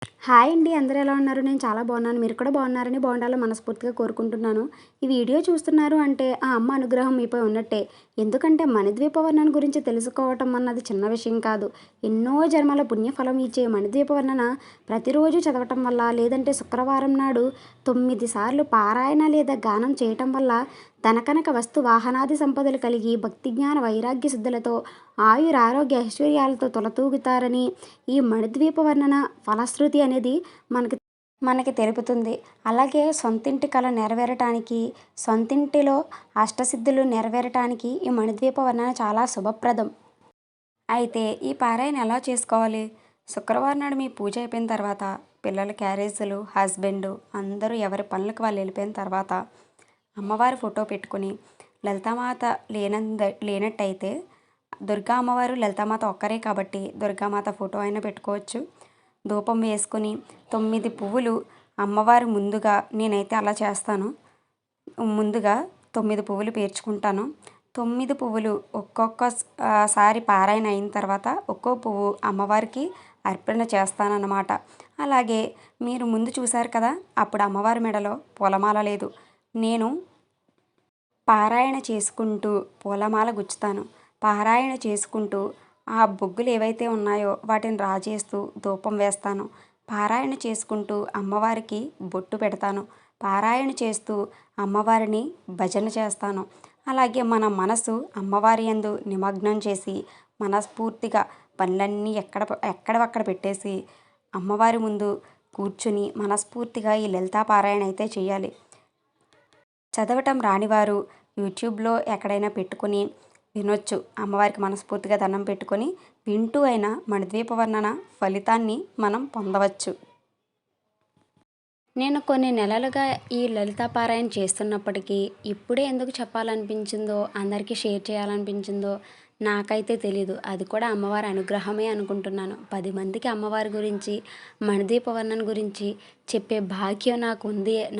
Hi అండి. అందరూ ఎలా ఉన్నారు? నేను చాలా బాగున్నాను. మీరు కూడా బాగున్నారని, బాగుండాలని మనస్ఫూర్తిగా కోరుకుంటున్నాను. ఈ వీడియో చూస్తున్నారు అంటే ఆ అమ్మ అనుగ్రహం మీపై ఉన్నట్టే. ఎందుకంటే మణిద్వీప వర్ణన గురించి తెలుసుకోవటం అన్నది చిన్న విషయం కాదు. ఎన్నో జన్మల పుణ్యఫలం ఇచ్చే మణిద్వీప వర్ణన ప్రతిరోజు చదవటం వల్ల, లేదంటే శుక్రవారం నాడు 9 సార్లు పారాయణ లేదా గానం చేయటం వల్ల ధనకనక వస్తు వాహనాది సంపదలు కలిగి భక్తి జ్ఞాన వైరాగ్య సిద్ధులతో ఆయురారోగ్య ఐశ్వర్యాలతో తులతూగుతారని ఈ మణిద్వీప వర్ణన ఫలశ్రుతి అనేది మనకి మనకి తెలుపుతుంది. అలాగే సొంతింటి కల నెరవేరటానికి, సొంతింటిలో అష్టసిద్ధులు నెరవేరటానికి ఈ మణిద్వీప వర్ణన చాలా శుభప్రదం. అయితే ఈ పారాయణ ఎలా చేసుకోవాలి? శుక్రవారం నాడు మీ పూజ అయిపోయిన తర్వాత, పిల్లల క్యారేజీలు, హస్బెండ్ అందరూ ఎవరి పనులకు వాళ్ళు వెళ్ళిపోయిన తర్వాత అమ్మవారి ఫోటో పెట్టుకుని, లలితామాత లేనట్టయితే దుర్గా అమ్మవారు, లలితామాత ఒక్కరే కాబట్టి దుర్గామాత ఫోటో అయినా పెట్టుకోవచ్చు. ధూపం వేసుకుని 9 పువ్వులు అమ్మవారి ముందుగా, నేనైతే అలా చేస్తాను. ముందుగా 9 పువ్వులు పేర్చుకుంటాను. 9 పువ్వులు ఒక్కొక్కసారి పారాయణ అయిన తర్వాత ఒక్కో పువ్వు అమ్మవారికి అర్పణ చేస్తానన్నమాట. అలాగే మీరు ముందు చూశారు కదా, అప్పుడు అమ్మవారి మెడలో పూలమాల లేదు. నేను పారాయణ చేసుకుంటూ పూలమాల గుచ్చుతాను. పారాయణ చేసుకుంటూ ఆ బొగ్గులు ఏవైతే ఉన్నాయో వాటిని రాజేస్తూ ధూపం వేస్తాను. పారాయణ చేసుకుంటూ అమ్మవారికి బొట్టు పెడతాను. పారాయణ చేస్తూ అమ్మవారిని భజన చేస్తాను. అలాగే మన మనసు అమ్మవారి యందు నిమగ్నం చేసి మనస్ఫూర్తిగా పనులన్నీ ఎక్కడవక్కడ పెట్టేసి అమ్మవారి ముందు కూర్చుని మనస్ఫూర్తిగా ఈ లలితా పారాయణ అయితే చేయాలి. చదవటం రానివారు యూట్యూబ్లో ఎక్కడైనా పెట్టుకుని వినొచ్చు. అమ్మవారికి మనస్ఫూర్తిగా దండం పెట్టుకొని వింటూ అయినా మణిద్వీప వర్ణన ఫలితాన్ని మనం పొందవచ్చు. నేను కొన్ని నెలలుగా ఈ లలితా పారాయణ చేస్తున్నప్పటికీ ఇప్పుడే ఎందుకు చెప్పాలనిపించిందో, అందరికీ షేర్ చేయాలనిపించిందో నాకైతే తెలీదు. అది కూడా అమ్మవారి అనుగ్రహమే అనుకుంటున్నాను. 10 మందికి అమ్మవారి గురించి, మణిద్వీప వర్ణన గురించి చెప్పే భాగ్యం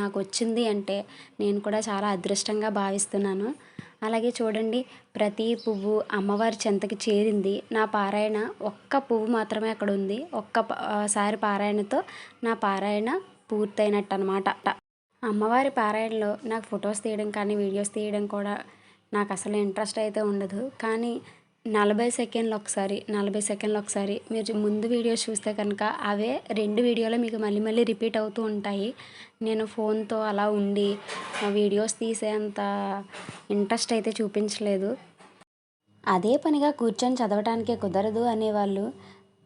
నాకు వచ్చింది అంటే నేను కూడా చాలా అదృష్టంగా భావిస్తున్నాను. అలాగే చూడండి, ప్రతి పువ్వు అమ్మవారి చెంతకి చేరింది. నా పారాయణ ఒక్క పువ్వు మాత్రమే అక్కడ ఉంది. సారి పారాయణతో నా పారాయణ పూర్తయినట్టు అనమాట. అమ్మవారి పారాయణలో నాకు ఫొటోస్ తీయడం కానీ, వీడియోస్ తీయడం కూడా నాకు అసలు ఇంట్రెస్ట్ అయితే ఉండదు. కానీ 40 సెకండ్లు ఒకసారి మీరు ముందు వీడియోస్ చూస్తే కనుక అవే 2 వీడియోలు మీకు మళ్ళీ మళ్ళీ రిపీట్ అవుతూ ఉంటాయి. నేను ఫోన్తో అలా ఉండి వీడియోస్ తీసేంత ఇంట్రెస్ట్ అయితే చూపించలేదు. అదే పనిగా కూర్చొని చదవటానికే కుదరదు అనేవాళ్ళు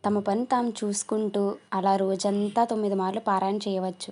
తమ పని తాము చూసుకుంటూ అలా రోజంతా 9 మార్లు పారాయణ చేయవచ్చు.